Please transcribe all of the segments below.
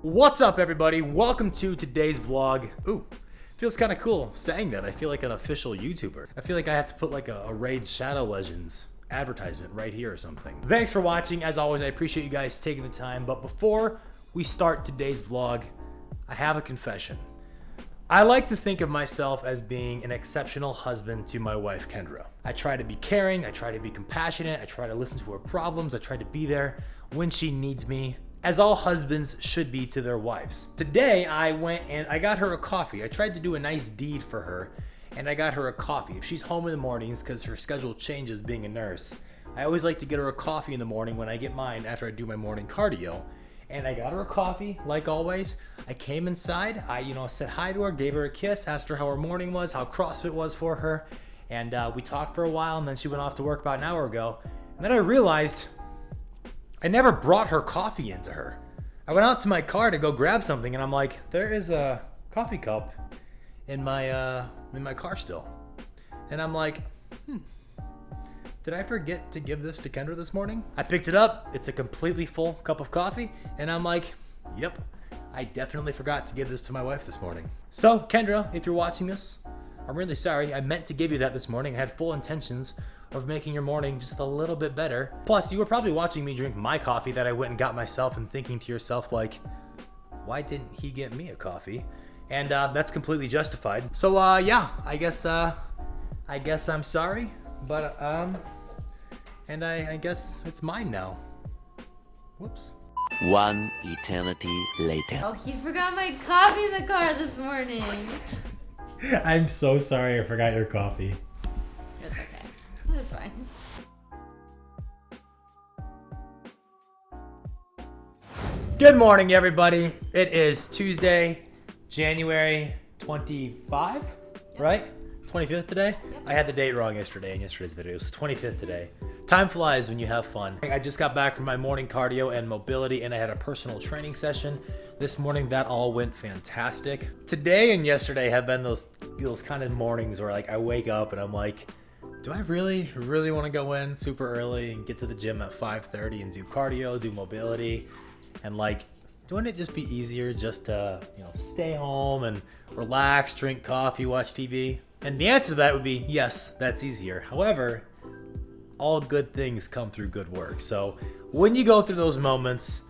What's up, everybody? Welcome to today's vlog. Ooh, feels kind of cool saying that. I feel like an official YouTuber. I feel like I have to put like a Raid Shadow Legends advertisement right here or something. Thanks for watching. As always, I appreciate you guys taking the time. But before we start today's vlog, I have a confession. I like to think of myself as being an exceptional husband to my wife, Kendra. I try to be caring, I try to be compassionate, I try to listen to her problems, I try to be there when she needs me, as all husbands should be to their wives. Today, I went and I got her a coffee. I tried to do a nice deed for her, and I got her a coffee. If she's home in the mornings, because her schedule changes being a nurse, I always like to get her a coffee in the morning when I get mine after I do my morning cardio. And I got her a coffee, like always. I came inside, I said hi to her, gave her a kiss, asked her how her morning was, how CrossFit was for her, and we talked for a while, and then she went off to work about an hour ago. And then I realized I never brought her coffee into her. I went out to my car to go grab something, and I'm like, there is a coffee cup in my car still. And I'm like, did I forget to give this to Kendra this morning? I picked it up. It's a completely full cup of coffee, and I'm like, yep, I definitely forgot to give this to my wife this morning. So, Kendra, if you're watching this, I'm really sorry. I meant to give you that this morning. I had full intentions of making your morning just a little bit better. Plus, you were probably watching me drink my coffee that I went and got myself and thinking to yourself, like, why didn't he get me a coffee? And that's completely justified. So, yeah, I guess I'm sorry, but, and I guess it's mine now. Whoops. One eternity later. Oh, he forgot my coffee in the car this morning. I'm so sorry I forgot your coffee. It's okay. It's fine. Good morning, everybody. It is Tuesday, January 25, right? 25th today? Yep. I had the date wrong yesterday in yesterday's video. It's the 25th today. Time flies when you have fun. I just got back from my morning cardio and mobility, and I had a personal training session this morning. That all went fantastic. Today and yesterday have been those kind of mornings where like I wake up and I'm like, do I really want to go in super early and get to the gym at 5:30 and do cardio, do mobility, and like, wouldn't it just be easier just to, stay home and relax, drink coffee, watch TV? And the answer to that would be yes, that's easier. However, all good things come through good work. So when you go through those moments,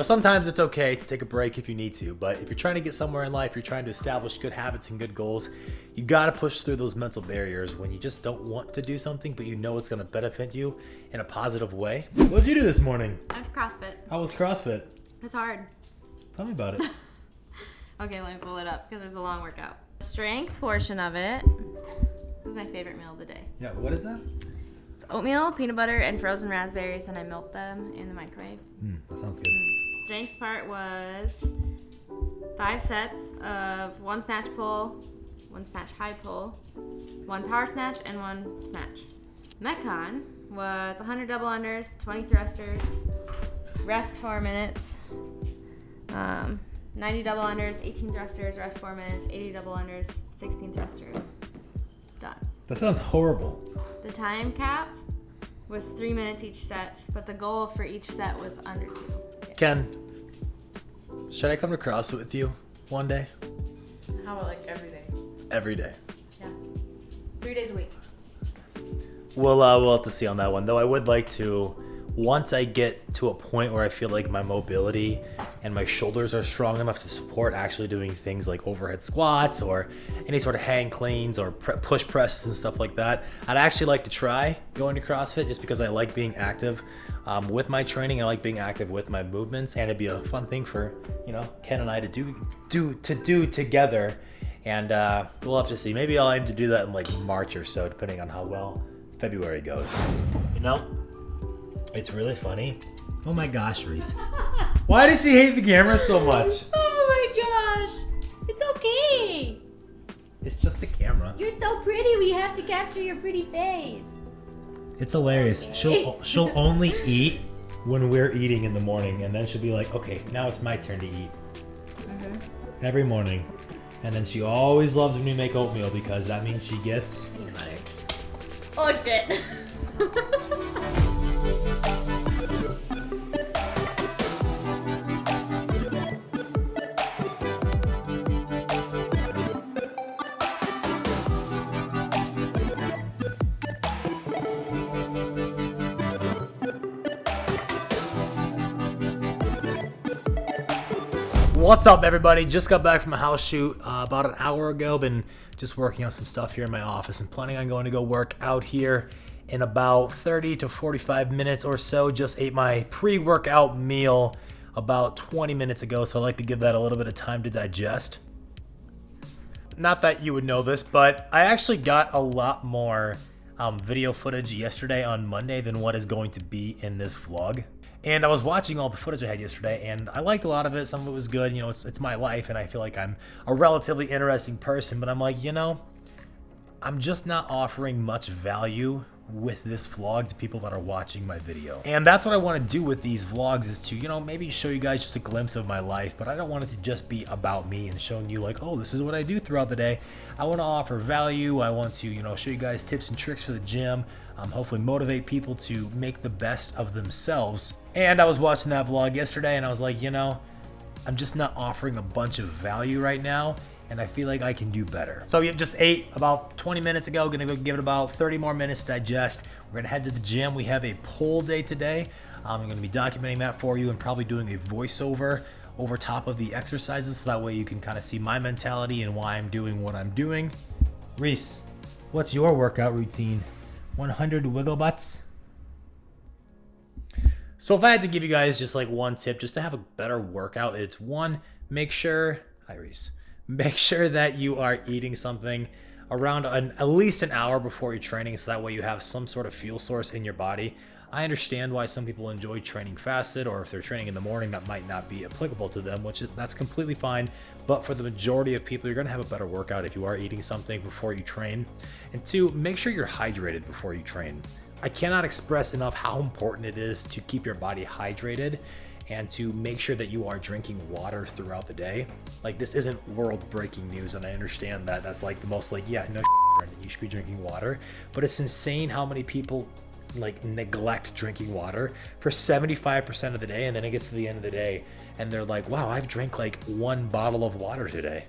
sometimes it's okay to take a break if you need to, but if you're trying to get somewhere in life, you're trying to establish good habits and good goals, you got to push through those mental barriers when you just don't want to do something, but you know it's going to benefit you in a positive way. What did you do this morning? I went to CrossFit. How was CrossFit? It's hard. Tell me about it. Okay, let me pull it up because it's a long workout. Strength portion of it. This is my favorite meal of the day. Yeah, what is that? It's oatmeal, peanut butter, and frozen raspberries, and I melt them in the microwave. That sounds good. Strength part was 5 sets of 1 snatch pull, 1 snatch high pull, 1 power snatch, and 1 snatch. Metcon was 100 double unders, 20 thrusters, rest 4 minutes, 90 double unders, 18 thrusters, rest 4 minutes, 80 double unders, 16 thrusters. Done. That sounds horrible. The time cap was 3 minutes each set, but the goal for each set was under 2. Ken, should I come to CrossFit with you one day? How about like every day? Every day. Yeah. 3 days a week. We'll have to see on that one, though. I would like to, once I get to a point where I feel like my mobility and my shoulders are strong enough to support actually doing things like overhead squats or any sort of hang cleans or push presses and stuff like that, I'd actually like to try going to CrossFit just because I like being active with my training. I like being active with my movements, and it'd be a fun thing for Ken and I to do together. And we'll have to see. Maybe I'll aim to do that in like March or so, depending on how well February goes. It's really funny. Oh my gosh, Reese. Why did she hate the camera so much? Oh my gosh. It's okay. It's just a camera. You're so pretty. We have to capture your pretty face. It's hilarious. She'll only eat when we're eating in the morning, and then she'll be like, okay, now it's my turn to eat. Every morning. And then she always loves when we make oatmeal because that means she gets peanut butter. Oh shit. What's up, everybody? Just got back from a house shoot about an hour ago. Been just working on some stuff here in my office and planning on going to go work out here in about 30 to 45 minutes or so. Just ate my pre-workout meal about 20 minutes ago, so I like to give that a little bit of time to digest. Not that you would know this, but I actually got a lot more video footage yesterday on Monday than what is going to be in this vlog. And I was watching all the footage I had yesterday, and I liked a lot of it. Some of it was good. You know, it's my life, and I feel like I'm a relatively interesting person. But I'm like, you know, I'm just not offering much value with this vlog to people that are watching my video. And that's what I want to do with these vlogs, is to, you know, maybe show you guys just a glimpse of my life. But I don't want it to just be about me and showing you like, oh, this is what I do throughout the day. I want to offer value. I want to, you know, show you guys tips and tricks for the gym. Hopefully motivate people to make the best of themselves. And I was watching that vlog yesterday, and I was like, you know, I'm just not offering a bunch of value right now, and I feel like I can do better. So you just ate about 20 minutes ago. Gonna go give it about 30 more minutes to digest. We're gonna head to the gym. We have a pull day today. I'm gonna be documenting that for you and probably doing a voiceover over top of the exercises, so that way you can kind of see my mentality and why I'm doing what I'm doing. Reese, what's your workout routine? 100 wiggle butts? So if I had to give you guys just like one tip just to have a better workout, it's one, make sure that you are eating something around at least an hour before you're training, so that way you have some sort of fuel source in your body. I understand why some people enjoy training fasted, or if they're training in the morning, that might not be applicable to them, that's completely fine. But for the majority of people, you're gonna have a better workout if you are eating something before you train. And two, make sure you're hydrated before you train. I cannot express enough how important it is to keep your body hydrated and to make sure that you are drinking water throughout the day. Like, this isn't world-breaking news, and I understand that that's like the most like, yeah, no, Brendan, you should be drinking water. But it's insane how many people like neglect drinking water for 75% of the day, and then it gets to the end of the day and they're like, wow, I've drank like 1 bottle of water today.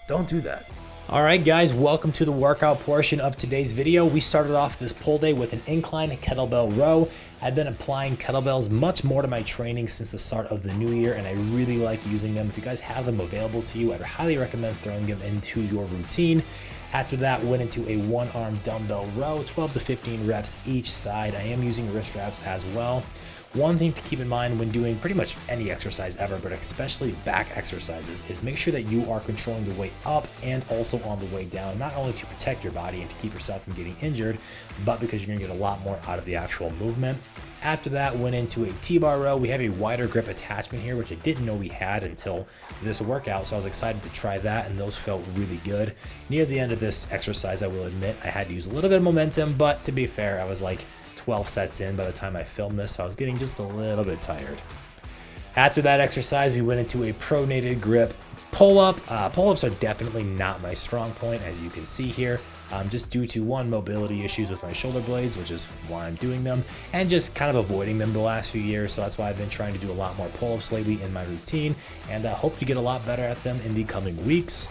Don't do that. All right, guys, welcome to the workout portion of today's video. We started off this pull day with an incline kettlebell row. I've been applying kettlebells much more to my training since the start of the new year, and I really like using them. If you guys have them available to you, I'd highly recommend throwing them into your routine. After that, went into a 1-arm dumbbell row, 12 to 15 reps each side. I am using wrist straps as well. One thing to keep in mind when doing pretty much any exercise ever, but especially back exercises, is make sure that you are controlling the way up and also on the way down, not only to protect your body and to keep yourself from getting injured, but because you're gonna get a lot more out of the actual movement. After that, went into a T-bar row. We have a wider grip attachment here, which I didn't know we had until this workout, so I was excited to try that, and those felt really good. Near the end of this exercise, I will admit, I had to use a little bit of momentum, but to be fair, I was like 12 sets in by the time I filmed this, so I was getting just a little bit tired. After that exercise, we went into a pronated grip pull-up. Pull-ups are definitely not my strong point, as you can see here, just due to one, mobility issues with my shoulder blades, which is why I'm doing them, and just kind of avoiding them the last few years. So that's why I've been trying to do a lot more pull-ups lately in my routine, and hope to get a lot better at them in the coming weeks.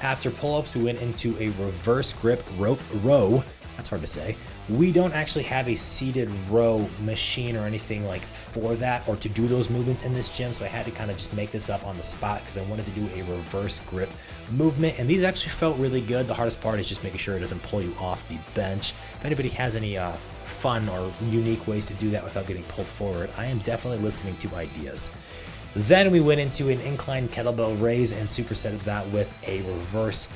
After pull-ups, we went into a reverse grip rope row. That's hard to say. We don't actually have a seated row machine or anything like for that, or to do those movements in this gym, so I had to kind of just make this up on the spot because I wanted to do a reverse grip movement, and these actually felt really good. The hardest part is just making sure it doesn't pull you off the bench. If anybody has any fun or unique ways to do that without getting pulled forward, I am definitely listening to ideas. Then we went into an incline kettlebell raise and supersetted that with a reverse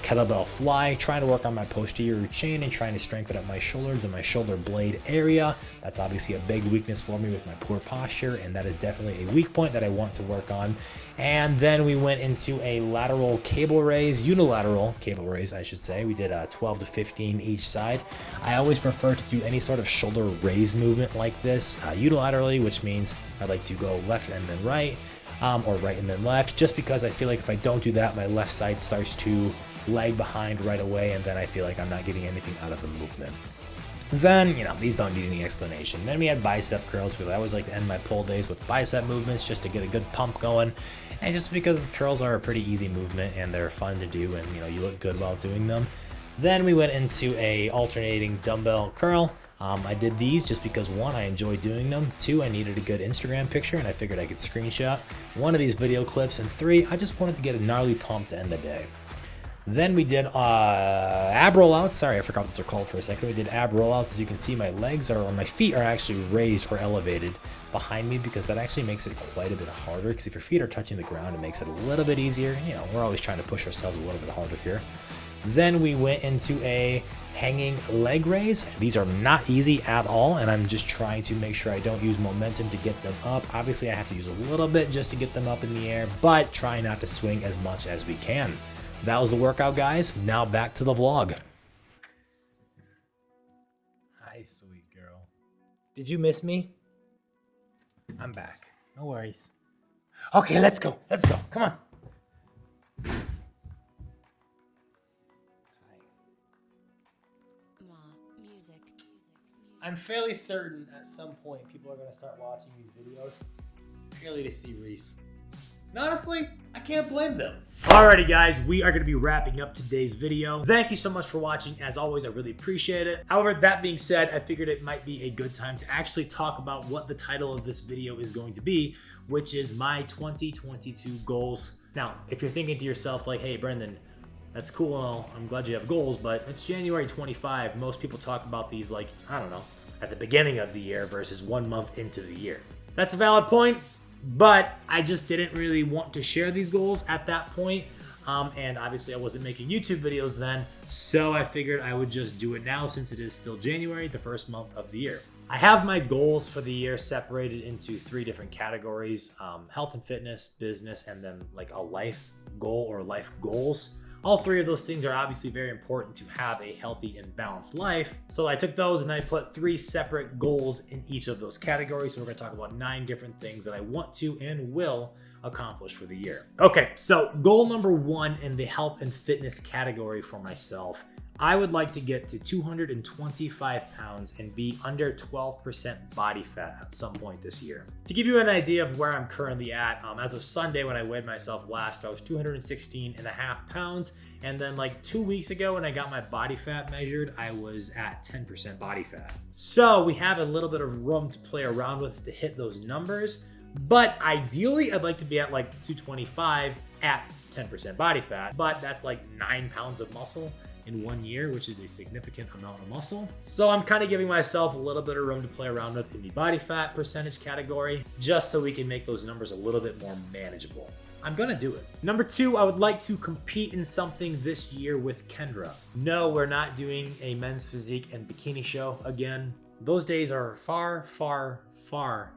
kettlebell fly, trying to work on my posterior chain and trying to strengthen up my shoulders and my shoulder blade area. That's obviously a big weakness for me with my poor posture, and that is definitely a weak point that I want to work on. And then we went into a lateral cable raise, unilateral cable raise, I should say. We did 12 to 15 each side. I always prefer to do any sort of shoulder raise movement like this unilaterally, which means I like to go left and then right, or right and then left, just because I feel like if I don't do that, my left side starts to lag behind right away, and then I feel like I'm not getting anything out of the movement. Then, you know, these don't need any explanation. Then we had bicep curls, because I always like to end my pull days with bicep movements just to get a good pump going, and just because curls are a pretty easy movement and they're fun to do, and you know, you look good while doing them. Then we went into a alternating dumbbell curl. I did these just because 1, I enjoy doing them, 2, I needed a good Instagram picture and I figured I could screenshot one of these video clips, and 3, I just wanted to get a gnarly pump to end the day. Then we did ab rollouts. Sorry, I forgot what those are called for a second. We did ab rollouts. As you can see, my feet are actually raised or elevated behind me, because that actually makes it quite a bit harder, because if your feet are touching the ground, it makes it a little bit easier. You know, we're always trying to push ourselves a little bit harder here. Then we went into a hanging leg raise. These are not easy at all, and I'm just trying to make sure I don't use momentum to get them up. Obviously, I have to use a little bit just to get them up in the air, but try not to swing as much as we can. That was the workout, guys. Now back to the vlog. Hi, sweet girl. Did you miss me? I'm back. No worries. Okay, let's go. Let's go. Come on. I'm fairly certain at some point people are going to start watching these videos purely to see Reese. And honestly, I can't blame them. Alrighty guys, we are going to be wrapping up today's video. Thank you so much for watching. As always, I really appreciate it. However, that being said, I figured it might be a good time to actually talk about what the title of this video is going to be, which is my 2022 goals. Now, if you're thinking to yourself like, hey Brendan, that's cool and all, I'm glad you have goals, but it's January 25. Most people talk about these like, I don't know, at the beginning of the year versus 1 month into the year. That's a valid point, but I just didn't really want to share these goals at that point. And obviously I wasn't making YouTube videos then, so I figured I would just do it now since it is still January, the first month of the year. I have my goals for the year separated into 3 different categories: health and fitness, business, and then like a life goal or life goals. All 3 of those things are obviously very important to have a healthy and balanced life. So I took those and I put 3 separate goals in each of those categories. So we're going to talk about 9 different things that I want to and will accomplish for the year. Okay, so goal number 1 in the health and fitness category for myself, I would like to get to 225 pounds and be under 12% body fat at some point this year. To give you an idea of where I'm currently at, as of Sunday when I weighed myself last, I was 216.5 pounds. And then like 2 weeks ago when I got my body fat measured, I was at 10% body fat. So we have a little bit of room to play around with to hit those numbers. But ideally, I'd like to be at like 225 at 10% body fat. But that's like 9 pounds of muscle in 1 year, which is a significant amount of muscle. So I'm kind of giving myself a little bit of room to play around with in the body fat percentage category, just so we can make those numbers a little bit more manageable. I'm gonna do it. Number 2, I would like to compete in something this year with Kendra. No, we're not doing a men's physique and bikini show again. Those days are far, far, far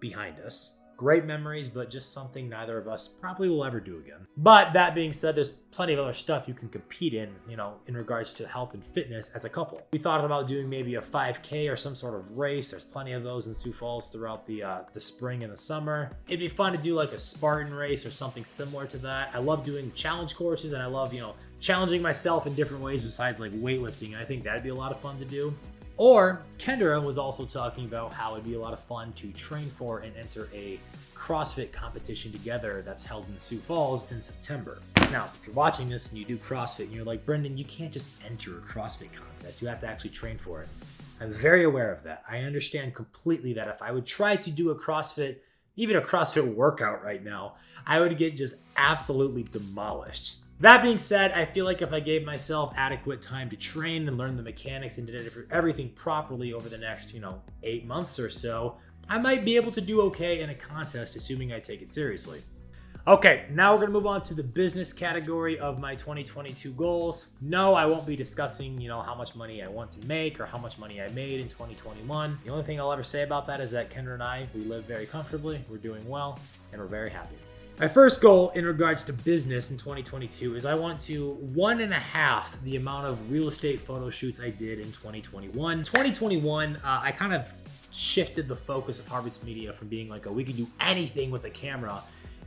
behind us. Great memories, but just something neither of us probably will ever do again. But that being said, there's plenty of other stuff you can compete in, you know, in regards to health and fitness as a couple. We thought about doing maybe a 5K or some sort of race. There's plenty of those in Sioux Falls throughout the spring and the summer. It'd be fun to do like a Spartan race or something similar to that. I love doing challenge courses, and I love, you know, challenging myself in different ways besides like weightlifting. And I think that'd be a lot of fun to do. Or Kendra was also talking about how it'd be a lot of fun to train for and enter a CrossFit competition together that's held in Sioux Falls in September. Now, if you're watching this and you do CrossFit and you're like, Brendan, you can't just enter a CrossFit contest. You have to actually train for it. I'm very aware of that. I understand completely that if I would try to do a CrossFit, even a CrossFit workout right now, I would get just absolutely demolished. That being said, I feel like if I gave myself adequate time to train and learn the mechanics and did everything properly over the next, 8 months or so, I might be able to do okay in a contest, assuming I take it seriously. Okay, now we're gonna move on to the business category of my 2022 goals. No, I won't be discussing, how much money I want to make or how much money I made in 2021. The only thing I'll ever say about that is that Kendra and I, we live very comfortably, we're doing well, and we're very happy. My first goal in regards to business in 2022 is I want to 1.5 the amount of real estate photo shoots I did in 2021. 2021, I kind of shifted the focus of Harberts Media from being like, we can do anything with a camera,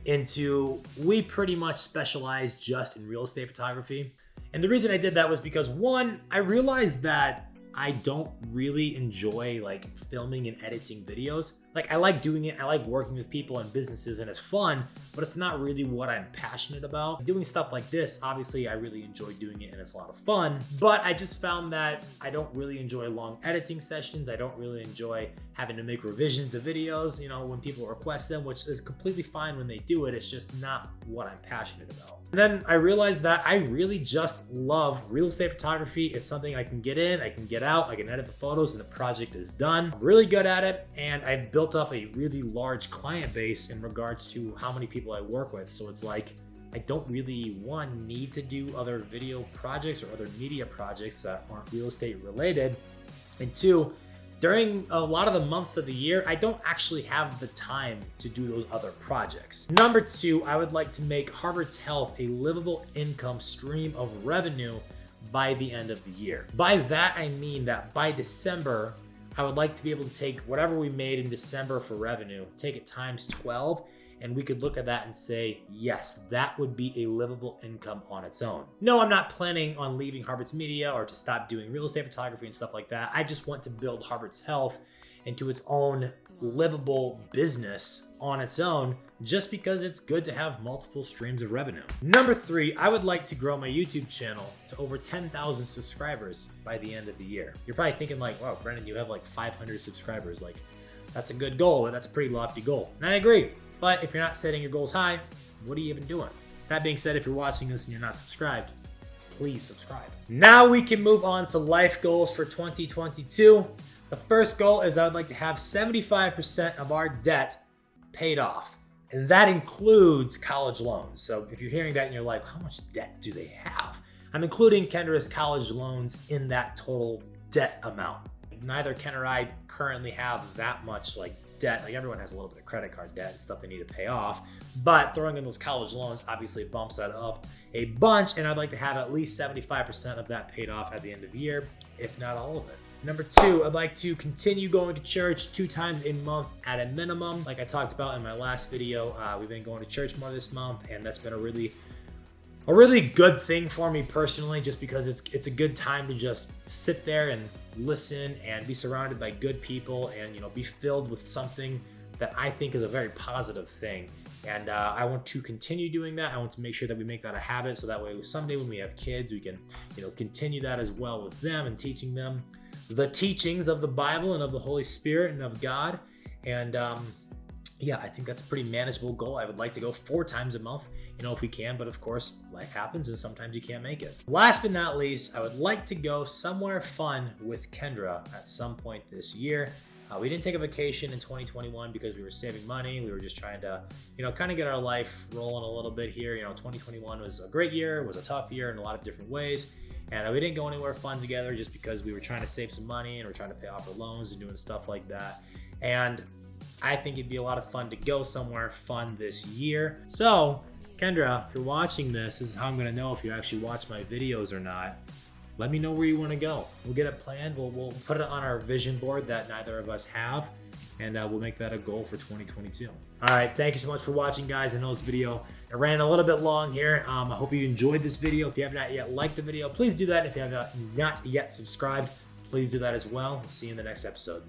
into we pretty much specialize just in real estate photography. And the reason I did that was because, one, I realized that I don't really enjoy like filming and editing videos. Like, I like doing it. I like working with people and businesses, and it's fun, but it's not really what I'm passionate about. Doing stuff like this, obviously, I really enjoy doing it and it's a lot of fun, but I just found that I don't really enjoy long editing sessions. I don't really enjoy having to make revisions to videos, you know, when people request them, which is completely fine when they do it. It's just not what I'm passionate about. And then I realized that I really just love real estate photography. It's something I can get in, I can get out, I can edit the photos, and the project is done. I'm really good at it, and I've built up a really large client base in regards to how many people I work with. So it's like, I don't really, one, need to do other video projects or other media projects that aren't real estate related. And two, during a lot of the months of the year, I don't actually have the time to do those other projects. Number two, I would like to make Harberts Health a livable income stream of revenue by the end of the year. By that, I mean that by December, I would like to be able to take whatever we made in December for revenue, take it times 12, and we could look at that and say, yes, that would be a livable income on its own. No, I'm not planning on leaving Harberts Media or to stop doing real estate photography and stuff like that. I just want to build Harberts Health into its own livable business on its own, just because it's good to have multiple streams of revenue. Number three, I would like to grow my YouTube channel to over 10,000 subscribers by the end of the year. You're probably thinking like, wow, Brendan, you have like 500 subscribers. Like, that's a good goal, but that's a pretty lofty goal. And I agree. But if you're not setting your goals high, what are you even doing? That being said, if you're watching this and you're not subscribed, please subscribe. Now we can move on to life goals for 2022. The first goal is I would like to have 75% of our debt paid off. And that includes college loans. So if you're hearing that and you're like, how much debt do they have? I'm including Kendra's college loans in that total debt amount. Neither Ken or I currently have that much like debt. Like, everyone has a little bit of credit card debt and stuff they need to pay off, but throwing in those college loans obviously bumps that up a bunch, and I'd like to have at least 75% of that paid off at the end of the year, if not all of it. Number two, I'd like to continue going to church 2 times a month at a minimum. Like I talked about in my last video, we've been going to church more this month, and that's been a really good thing for me personally, just because it's a good time to just sit there and listen and be surrounded by good people and, you know, be filled with something that I think is a very positive thing. And I want to continue doing that. I want to make sure that we make that a habit, so that way someday when we have kids, we can, you know, continue that as well with them and teaching them the teachings of the Bible and of the Holy Spirit and of God. And yeah, I think that's a pretty manageable goal. I would like to go 4 times a month, you know, if we can, but of course, life happens and sometimes you can't make it. Last but not least, I would like to go somewhere fun with Kendra at some point this year. We didn't take a vacation in 2021 because we were saving money. We were just trying to, you know, kind of get our life rolling a little bit here. You know, 2021 was a great year, was a tough year in a lot of different ways. And we didn't go anywhere fun together just because we were trying to save some money and we're trying to pay off our loans and doing stuff like that. And I think it'd be a lot of fun to go somewhere fun this year. So, Kendra, if you're watching this is how I'm gonna know if you actually watch my videos or not. Let me know where you wanna go. We'll get it planned. We'll put it on our vision board that neither of us have, and we'll make that a goal for 2022. All right, thank you so much for watching, guys. I know this video, it ran a little bit long here. I hope you enjoyed this video. If you have not yet liked the video, please do that. If you have not yet subscribed, please do that as well. See you in the next episode.